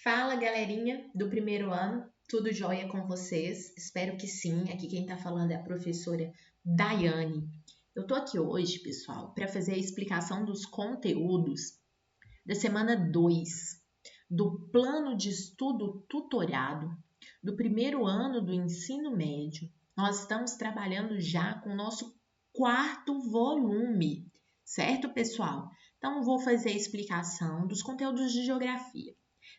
Fala, galerinha do primeiro ano, tudo jóia com vocês? Espero que sim. Aqui quem tá falando é a professora Daiane. Eu tô aqui hoje, pessoal, para fazer a explicação dos conteúdos da semana 2 do plano de estudo tutorado do primeiro ano do ensino médio. Nós estamos trabalhando já com o nosso quarto volume, certo, pessoal? Então, eu vou fazer a explicação dos conteúdos de geografia.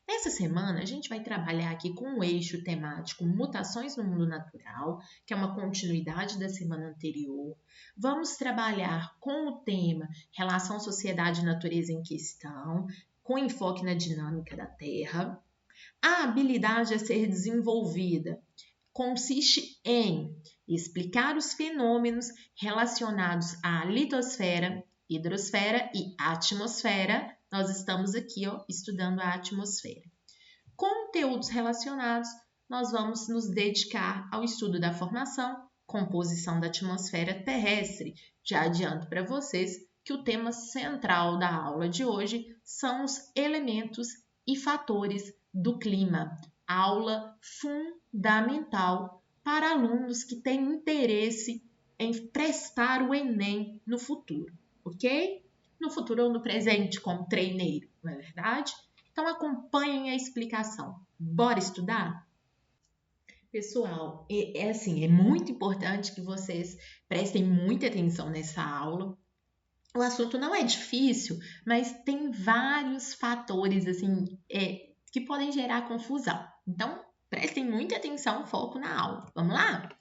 Nessa semana, a gente vai trabalhar aqui com o eixo temático Mutações no Mundo Natural, que é uma continuidade da semana anterior. Vamos trabalhar com o tema Relação Sociedade e Natureza em Questão, com enfoque na dinâmica da Terra. A habilidade a ser desenvolvida consiste em explicar os fenômenos relacionados à litosfera, hidrosfera e atmosfera. Nós estamos aqui estudando a atmosfera. Conteúdos relacionados, nós vamos nos dedicar ao estudo da formação, composição da atmosfera terrestre. Já adianto para vocês que o tema central da aula de hoje são os elementos e fatores do clima. Aula fundamental para alunos que têm interesse em prestar o Enem no futuro, ok? No futuro ou no presente como treineiro, não é verdade? Então acompanhem a explicação. Bora estudar? Pessoal, é muito importante que vocês prestem muita atenção nessa aula. O assunto não é difícil, mas tem vários fatores assim que podem gerar confusão. Então, prestem muita atenção, foco na aula. Vamos lá?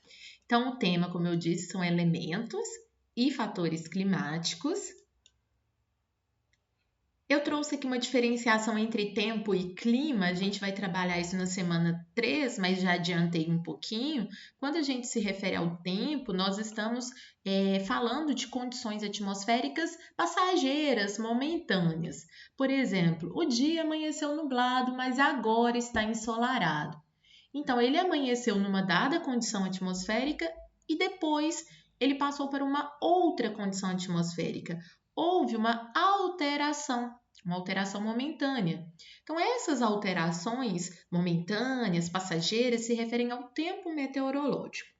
Então, o tema, como eu disse, são elementos e fatores climáticos. Eu trouxe aqui uma diferenciação entre tempo e clima, a gente vai trabalhar isso na semana 3, mas já adiantei um pouquinho. Quando a gente se refere ao tempo, nós estamos falando de condições atmosféricas passageiras, momentâneas. Por exemplo, o dia amanheceu nublado, mas agora está ensolarado. Então, ele amanheceu numa dada condição atmosférica e depois ele passou para uma outra condição atmosférica. Houve uma alteração momentânea. Então, essas alterações momentâneas, passageiras, se referem ao tempo meteorológico.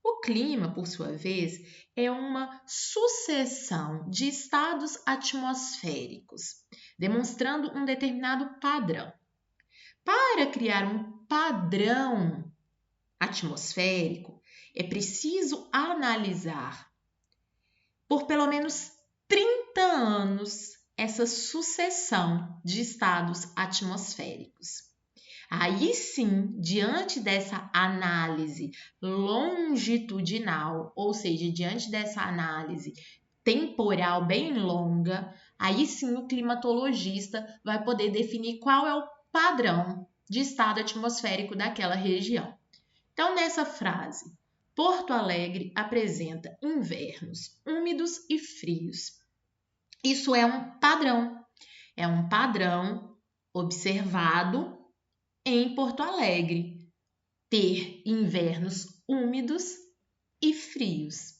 O clima, por sua vez, é uma sucessão de estados atmosféricos, demonstrando um determinado padrão. Para criar um padrão atmosférico, é preciso analisar por pelo menos 30 anos essa sucessão de estados atmosféricos. Aí sim, diante dessa análise longitudinal, ou seja, diante dessa análise temporal bem longa, aí sim o climatologista vai poder definir qual é o padrão de estado atmosférico daquela região. Então, nessa frase, Porto Alegre apresenta invernos úmidos e frios. Isso é um padrão observado em Porto Alegre, ter invernos úmidos e frios.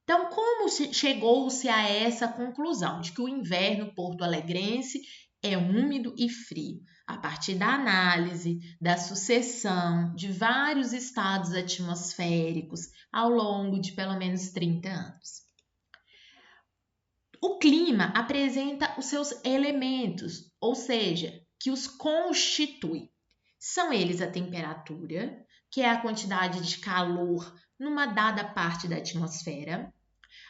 Então, como chegou-se a essa conclusão de que o inverno porto-alegrense é úmido e frio? A partir da análise da sucessão de vários estados atmosféricos ao longo de pelo menos 30 anos. O clima apresenta os seus elementos, ou seja, que os constitui. São eles a temperatura, que é a quantidade de calor numa dada parte da atmosfera,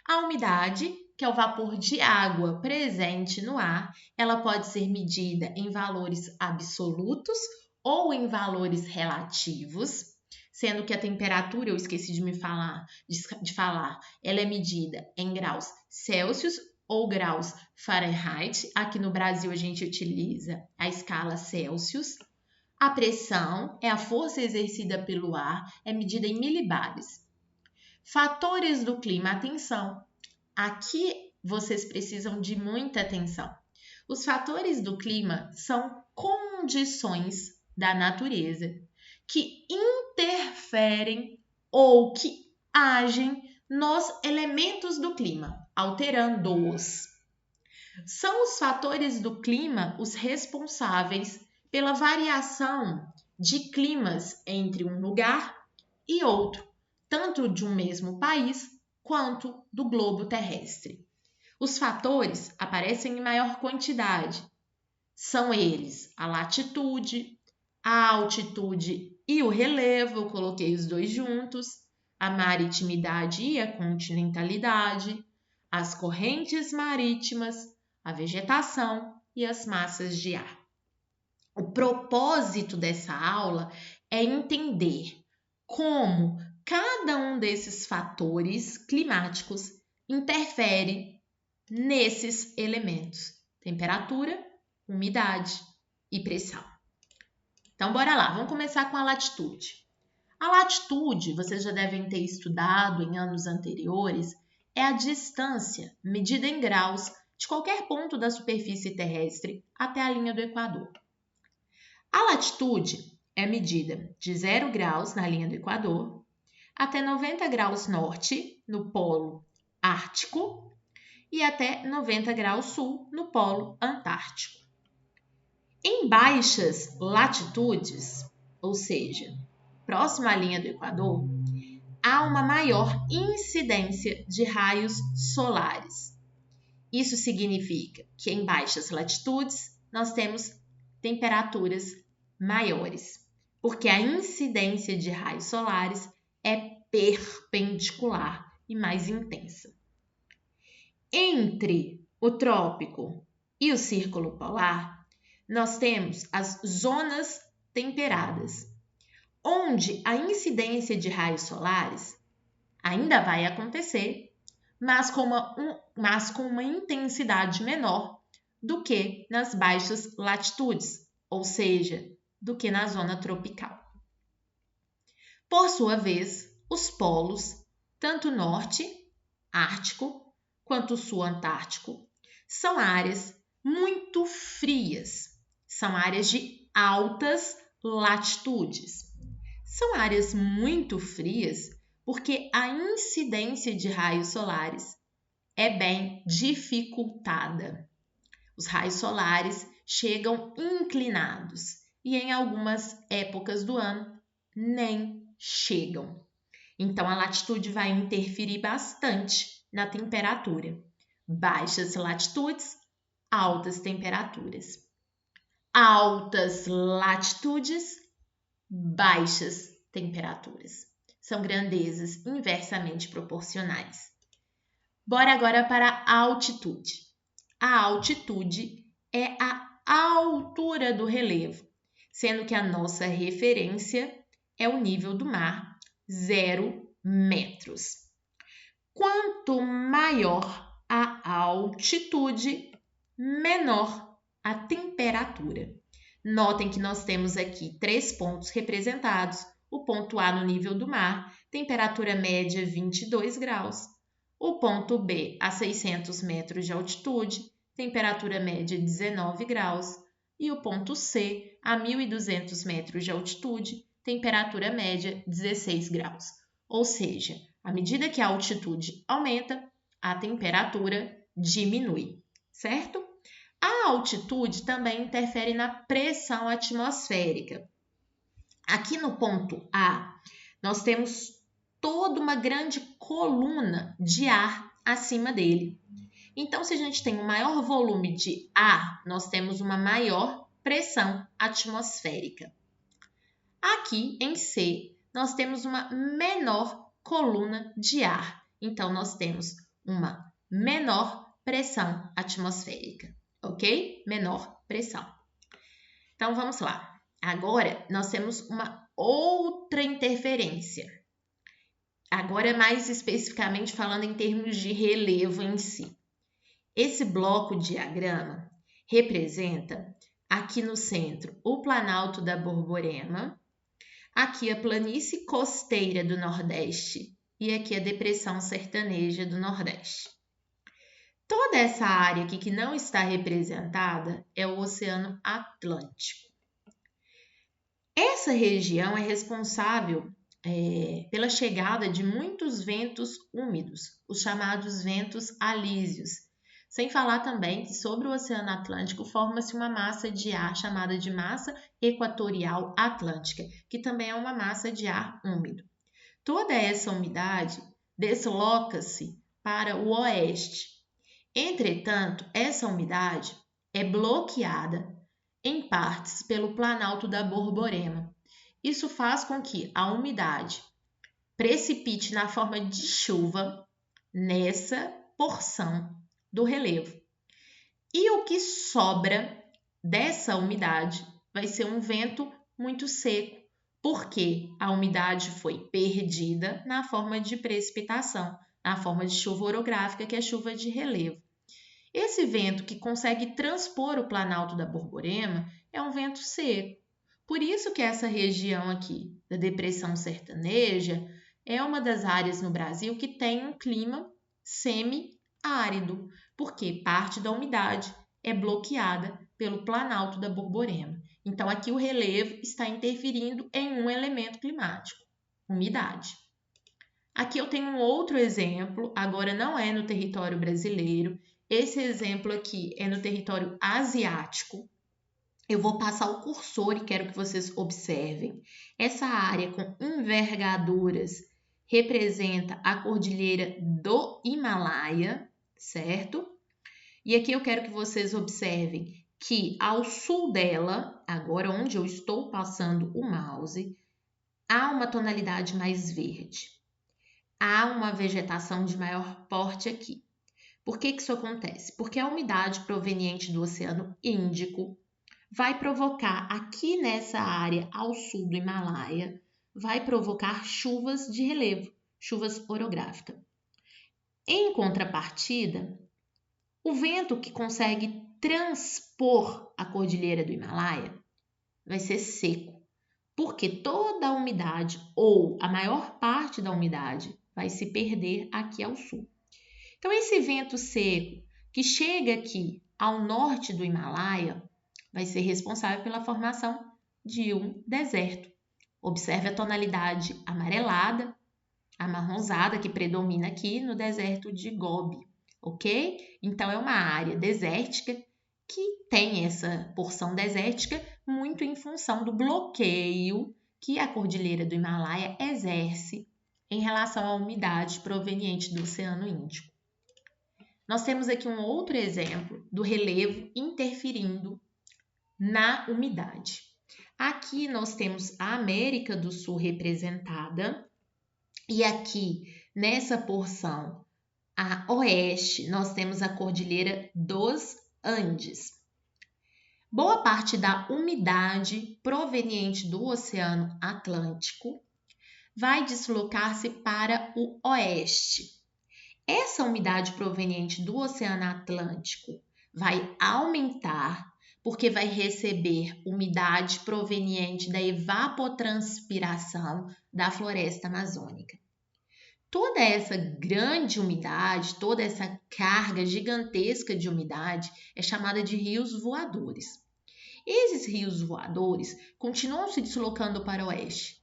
a umidade, que é o vapor de água presente no ar, ela pode ser medida em valores absolutos ou em valores relativos, sendo que a temperatura, eu esqueci de falar, ela é medida em graus Celsius ou graus Fahrenheit. Aqui no Brasil a gente utiliza a escala Celsius. A pressão é a força exercida pelo ar, é medida em milibares. Fatores do clima, atenção. Aqui vocês precisam de muita atenção. Os fatores do clima são condições da natureza que interferem ou que agem nos elementos do clima, alterando-os. São os fatores do clima os responsáveis pela variação de climas entre um lugar e outro, tanto de um mesmo país quanto do globo terrestre. Os fatores aparecem em maior quantidade. São eles a latitude, a altitude e o relevo, eu coloquei os dois juntos, a maritimidade e a continentalidade, as correntes marítimas, a vegetação e as massas de ar. O propósito dessa aula é entender como cada um desses fatores climáticos interfere nesses elementos: temperatura, umidade e pressão. Então, bora lá, vamos começar com a latitude. A latitude, vocês já devem ter estudado em anos anteriores, é a distância medida em graus de qualquer ponto da superfície terrestre até a linha do Equador. A latitude é medida de 0 graus na linha do Equador até 90 graus norte no polo ártico e até 90 graus sul no polo antártico. Em baixas latitudes, ou seja, próximo à linha do Equador, há uma maior incidência de raios solares. Isso significa que em baixas latitudes nós temos temperaturas maiores, porque a incidência de raios solares é perpendicular e mais intensa. Entre o trópico e o círculo polar, nós temos as zonas temperadas, onde a incidência de raios solares ainda vai acontecer, mas com uma intensidade menor do que nas baixas latitudes, ou seja, do que na zona tropical. Por sua vez, os polos, tanto norte, ártico, quanto sul antártico, são áreas muito frias, são áreas de altas latitudes. São áreas muito frias porque a incidência de raios solares é bem dificultada. Os raios solares chegam inclinados e em algumas épocas do ano nem chegam. Então a latitude vai interferir bastante na temperatura. Baixas latitudes, altas temperaturas. Altas latitudes, baixas temperaturas. São grandezas inversamente proporcionais. Bora agora para a altitude. A altitude é a altura do relevo, sendo que a nossa referência é o nível do mar, 0 metros. Quanto maior a altitude, menor a temperatura. Notem que nós temos aqui 3 pontos representados. O ponto A no nível do mar, temperatura média 22 graus. O ponto B a 600 metros de altitude, temperatura média 19 graus. E o ponto C a 1.200 metros de altitude, temperatura média 16 graus. Ou seja, à medida que a altitude aumenta, a temperatura diminui, certo? A altitude também interfere na pressão atmosférica. Aqui no ponto A, nós temos toda uma grande coluna de ar acima dele. Então, se a gente tem um maior volume de ar, nós temos uma maior pressão atmosférica. Aqui em C, nós temos uma menor coluna de ar. Então, nós temos uma menor pressão atmosférica, ok? Menor pressão. Então, vamos lá. Agora, nós temos uma outra interferência. Agora, mais especificamente falando em termos de relevo em si. Esse bloco diagrama representa aqui no centro o Planalto da Borborema, aqui a planície costeira do Nordeste e aqui a depressão sertaneja do Nordeste. Toda essa área aqui que não está representada é o Oceano Atlântico. Essa região é responsável pela chegada de muitos ventos úmidos, os chamados ventos alísios. Sem falar também que sobre o Oceano Atlântico forma-se uma massa de ar chamada de massa equatorial atlântica, que também é uma massa de ar úmido. Toda essa umidade desloca-se para o oeste. Entretanto, essa umidade é bloqueada em partes pelo Planalto da Borborema. Isso faz com que a umidade precipite na forma de chuva nessa porção do relevo. E o que sobra dessa umidade vai ser um vento muito seco, porque a umidade foi perdida na forma de precipitação, na forma de chuva orográfica, que é chuva de relevo. Esse vento que consegue transpor o Planalto da Borborema é um vento seco. Por isso que essa região aqui da Depressão Sertaneja é uma das áreas no Brasil que tem um clima semi-árido, porque parte da umidade é bloqueada pelo Planalto da Borborema. Então, aqui o relevo está interferindo em um elemento climático, umidade. Aqui eu tenho um outro exemplo, agora não é no território brasileiro, esse exemplo aqui é no território asiático. Eu vou passar o cursor e quero que vocês observem. Essa área com envergaduras representa a cordilheira do Himalaia, certo? E aqui eu quero que vocês observem que ao sul dela, agora onde eu estou passando o mouse, há uma tonalidade mais verde. Há uma vegetação de maior porte aqui. Por que isso acontece? Porque a umidade proveniente do Oceano Índico vai provocar aqui nessa área ao sul do Himalaia, vai provocar chuvas de relevo, chuvas orográficas. Em contrapartida, o vento que consegue transpor a cordilheira do Himalaia vai ser seco, porque toda a umidade ou a maior parte da umidade vai se perder aqui ao sul. Então, esse vento seco que chega aqui ao norte do Himalaia vai ser responsável pela formação de um deserto. Observe a tonalidade amarelada, amarronzada que predomina aqui no deserto de Gobi, ok? Então, é uma área desértica que tem essa porção desértica muito em função do bloqueio que a cordilheira do Himalaia exerce em relação à umidade proveniente do Oceano Índico. Nós temos aqui um outro exemplo do relevo interferindo na umidade. Aqui nós temos a América do Sul representada e aqui nessa porção a oeste nós temos a Cordilheira dos Andes. Boa parte da umidade proveniente do Oceano Atlântico vai deslocar-se para o oeste. Essa umidade proveniente do Oceano Atlântico vai aumentar porque vai receber umidade proveniente da evapotranspiração da floresta amazônica. Toda essa grande umidade, toda essa carga gigantesca de umidade é chamada de rios voadores. Esses rios voadores continuam se deslocando para o oeste.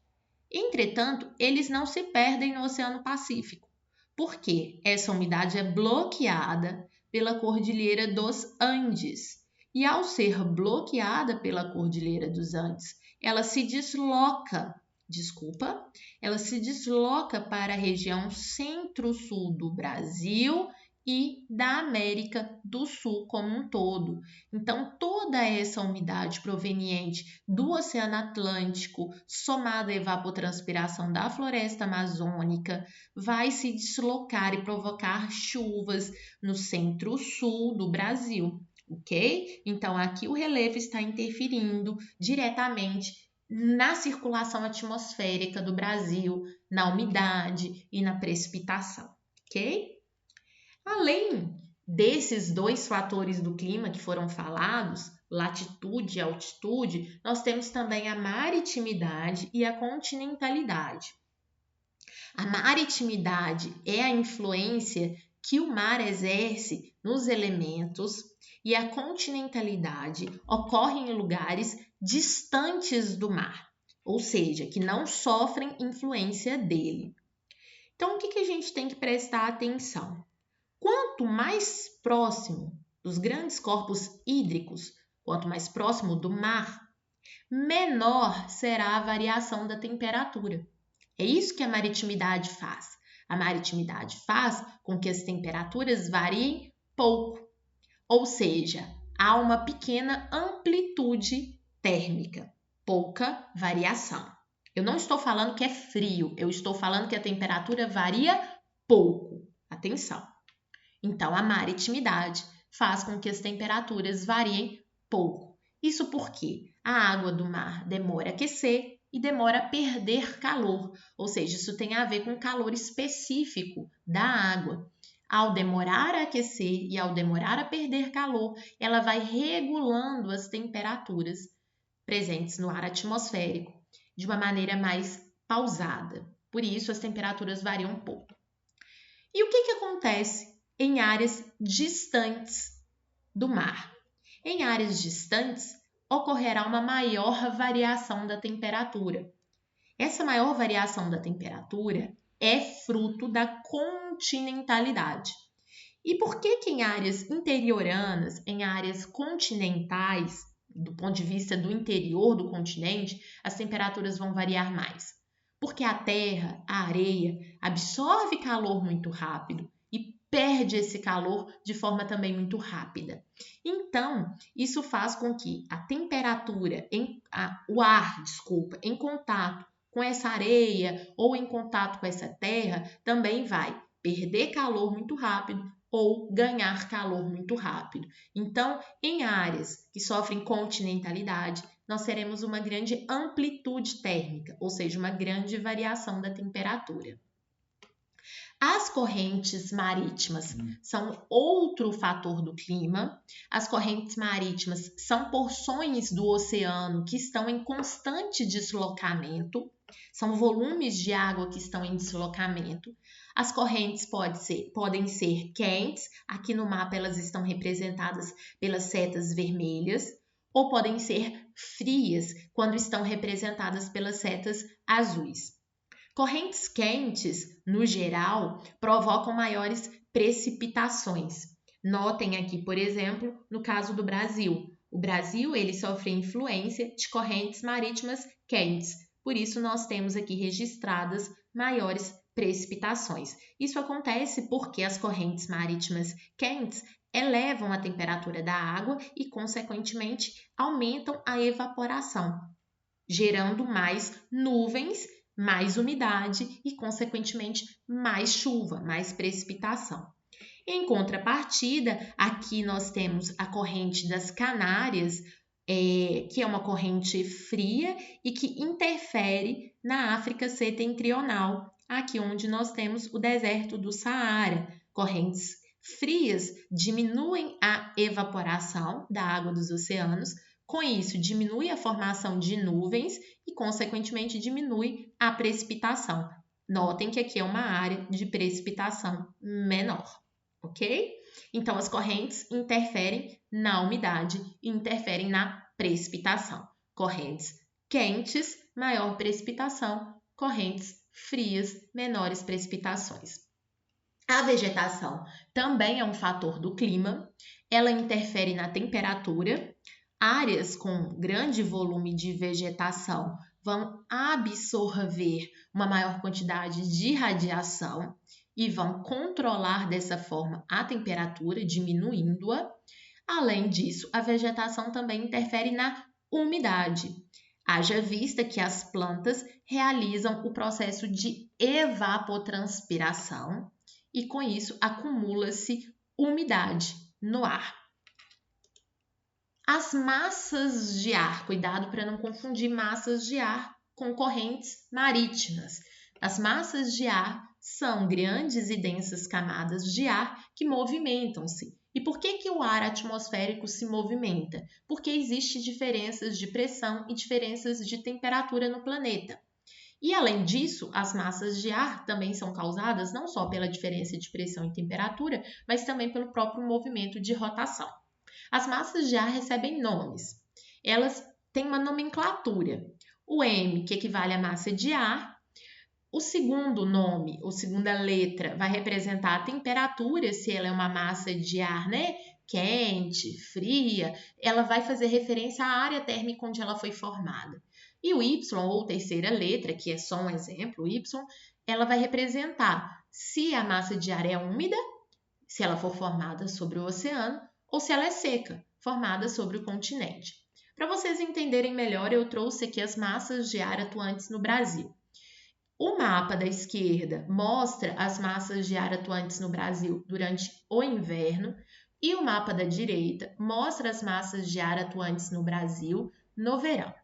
Entretanto, eles não se perdem no Oceano Pacífico, porque essa umidade é bloqueada pela Cordilheira dos Andes. E ao ser bloqueada pela Cordilheira dos Andes, ela se desloca para a região centro-sul do Brasil e da América do Sul como um todo. Então, toda essa umidade proveniente do Oceano Atlântico, somada à evapotranspiração da floresta amazônica, vai se deslocar e provocar chuvas no centro-sul do Brasil. Ok? Então, aqui o relevo está interferindo diretamente na circulação atmosférica do Brasil, na umidade e na precipitação, ok? Além desses dois fatores do clima que foram falados, latitude e altitude, nós temos também a maritimidade e a continentalidade. A maritimidade é a influência que o mar exerce nos elementos e a continentalidade ocorre em lugares distantes do mar, ou seja, que não sofrem influência dele. Então, o que a gente tem que prestar atenção? Quanto mais próximo dos grandes corpos hídricos, quanto mais próximo do mar, menor será a variação da temperatura. É isso que a maritimidade faz. A maritimidade faz com que as temperaturas variem pouco, ou seja, há uma pequena amplitude térmica, pouca variação. Eu não estou falando que é frio, eu estou falando que a temperatura varia pouco. Atenção! Então, a maritimidade faz com que as temperaturas variem pouco. Isso porque a água do mar demora a aquecer e demora a perder calor, ou seja, isso tem a ver com o calor específico da água. Ao demorar a aquecer e ao demorar a perder calor, ela vai regulando as temperaturas presentes no ar atmosférico de uma maneira mais pausada. Por isso, as temperaturas variam um pouco. E o que acontece em áreas distantes do mar? Em áreas distantes, ocorrerá uma maior variação da temperatura. Essa maior variação da temperatura é fruto da continentalidade. E por que em áreas interioranas, em áreas continentais, do ponto de vista do interior do continente, as temperaturas vão variar mais? Porque a terra, a areia, absorve calor muito rápido e perde esse calor de forma também muito rápida. Então, isso faz com que a temperatura, o ar, em contato com essa areia ou em contato com essa terra, também vai perder calor muito rápido ou ganhar calor muito rápido. Então, em áreas que sofrem continentalidade, nós teremos uma grande amplitude térmica, ou seja, uma grande variação da temperatura. As correntes marítimas são outro fator do clima. As correntes marítimas são porções do oceano que estão em constante deslocamento, são volumes de água que estão em deslocamento. As correntes podem ser quentes, aqui no mapa elas estão representadas pelas setas vermelhas, ou podem ser frias, quando estão representadas pelas setas azuis. Correntes quentes, no geral, provocam maiores precipitações. Notem aqui, por exemplo, no caso do Brasil. O Brasil ele sofre influência de correntes marítimas quentes, por isso nós temos aqui registradas maiores precipitações. Isso acontece porque as correntes marítimas quentes elevam a temperatura da água e, consequentemente, aumentam a evaporação, gerando mais nuvens, mais umidade e, consequentemente, mais chuva, mais precipitação. Em contrapartida, aqui nós temos a corrente das Canárias, que é uma corrente fria e que interfere na África setentrional, aqui onde nós temos o deserto do Saara. Correntes frias diminuem a evaporação da água dos oceanos, com isso diminui a formação de nuvens e, consequentemente, diminui a precipitação. Notem que aqui é uma área de precipitação menor, ok? Então, as correntes interferem na umidade e interferem na precipitação. Correntes quentes, maior precipitação. Correntes frias, menores precipitações. A vegetação também é um fator do clima. Ela interfere na temperatura. Áreas com grande volume de vegetação vão absorver uma maior quantidade de radiação e vão controlar dessa forma a temperatura, diminuindo-a. Além disso, a vegetação também interfere na umidade. Haja vista que as plantas realizam o processo de evapotranspiração e, com isso, acumula-se umidade no ar. As massas de ar, cuidado para não confundir massas de ar com correntes marítimas. As massas de ar são grandes e densas camadas de ar que movimentam-se. E por que o ar atmosférico se movimenta? Porque existem diferenças de pressão e diferenças de temperatura no planeta. E além disso, as massas de ar também são causadas não só pela diferença de pressão e temperatura, mas também pelo próprio movimento de rotação. As massas de ar recebem nomes. Elas têm uma nomenclatura. O M, que equivale à massa de ar, O segundo nome, ou segunda letra, vai representar a temperatura, se ela é uma massa de ar, né? Quente, fria, ela vai fazer referência à área térmica onde ela foi formada. E o Y, ou terceira letra, que é só um exemplo, o Y, ela vai representar se a massa de ar é úmida, se ela for formada sobre o oceano, ou se ela é seca, formada sobre o continente. Para vocês entenderem melhor, eu trouxe aqui as massas de ar atuantes no Brasil. O mapa da esquerda mostra as massas de ar atuantes no Brasil durante o inverno e o mapa da direita mostra as massas de ar atuantes no Brasil no verão.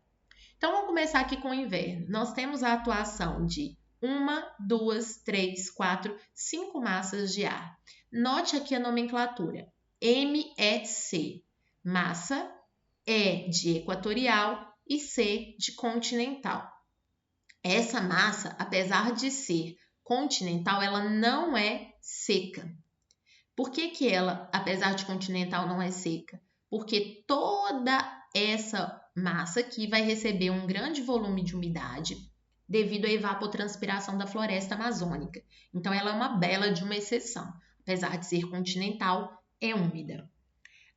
Então, vamos começar aqui com o inverno. Nós temos a atuação de 1, 2, 3, 4, 5 massas de ar. Note aqui a nomenclatura. MEC, massa, E de equatorial e C de continental. Essa massa, apesar de ser continental, ela não é seca. Por que ela, apesar de continental, não é seca? Porque toda essa massa aqui vai receber um grande volume de umidade devido à evapotranspiração da floresta amazônica. Então, ela é uma bela de uma exceção. Apesar de ser continental, é úmida.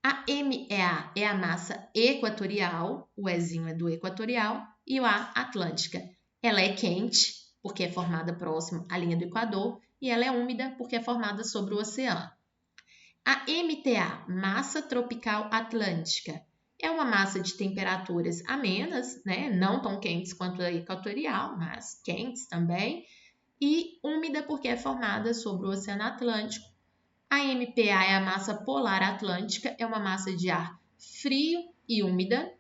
A MEA é a massa equatorial, o Ezinho é do equatorial, e o A atlântica. Ela é quente, porque é formada próximo à linha do Equador, e ela é úmida, porque é formada sobre o oceano. A MTA, massa tropical atlântica, é uma massa de temperaturas amenas, né? Não tão quentes quanto a equatorial, mas quentes também, e úmida, porque é formada sobre o Oceano Atlântico. A MPA é a massa polar atlântica, é uma massa de ar frio e úmida.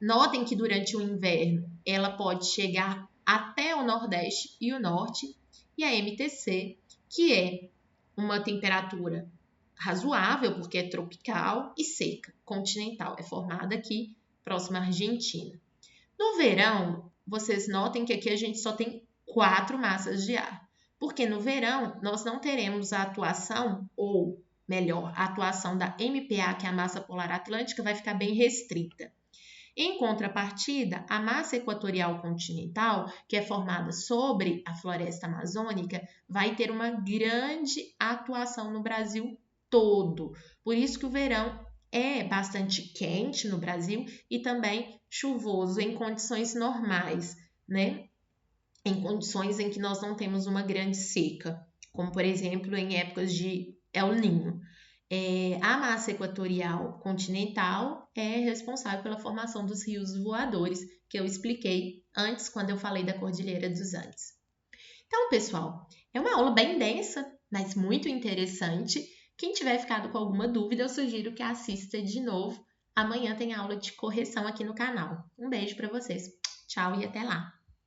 Notem que durante o inverno ela pode chegar até o Nordeste e o Norte. E a MTC, que é uma temperatura razoável, porque é tropical e seca, continental, é formada aqui próxima à Argentina. No verão, vocês notem que aqui a gente só tem 4 massas de ar, porque no verão nós não teremos a atuação, ou melhor, a atuação da MPA, que é a massa polar atlântica, vai ficar bem restrita. Em contrapartida, a massa equatorial continental, que é formada sobre a floresta amazônica, vai ter uma grande atuação no Brasil todo. Por isso que o verão é bastante quente no Brasil e também chuvoso em condições normais, né? Em condições em que nós não temos uma grande seca, como por exemplo em épocas de El Niño. A massa equatorial continental é responsável pela formação dos rios voadores, que eu expliquei antes quando eu falei da Cordilheira dos Andes. Então, pessoal, é uma aula bem densa, mas muito interessante. Quem tiver ficado com alguma dúvida, eu sugiro que assista de novo. Amanhã tem aula de correção aqui no canal. Um beijo para vocês. Tchau e até lá!